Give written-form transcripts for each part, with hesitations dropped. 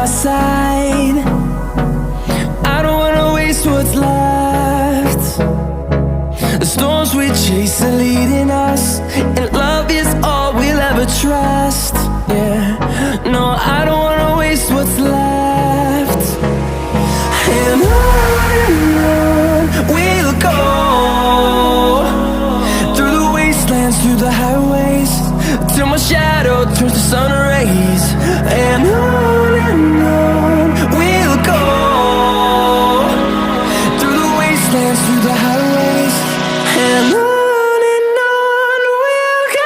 our side. I don't wanna waste what's left. The storms we chase are leading us, and love is all we'll ever trust. Yeah, no, I don't wanna waste what's left. And on we'll go, through the wastelands, through the highways, till my shadow turns to sun rays. And on we'll go, through the wastelands, through the highways, and on we'll go.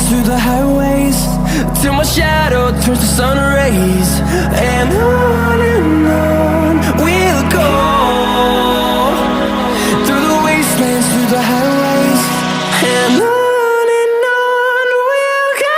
Through the highways, till my shadow turns to sun rays. And on we'll go, through the wastelands, through the highways, and on we'll go.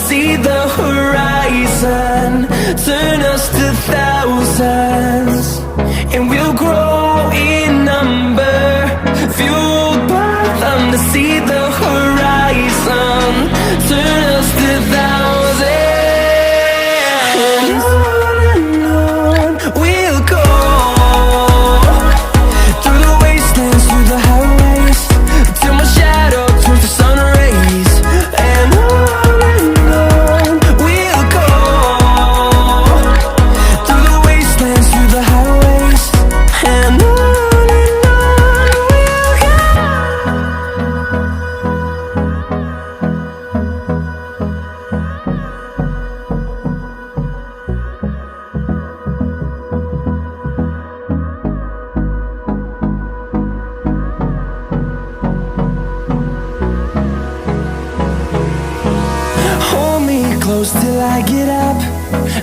See the horizon, turn us to thousands, and we'll grow in number, fueled by them to see the horizon, turn us to thousands. And on we'll go, through the wastelands, through the highways, till my shadow turns to sun rays. And close till I get up.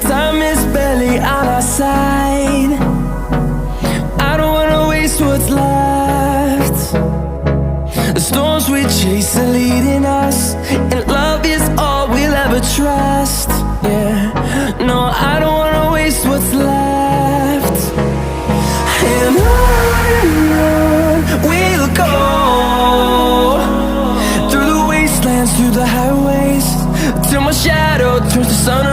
Time is barely on our side. I don't wanna waste what's left. The storms we chase are leading us, and love is all we'll ever trust. Yeah, no, I don't wanna waste what's left. And on we'll go, through the wastelands, through the highways, till my shadow turns to sun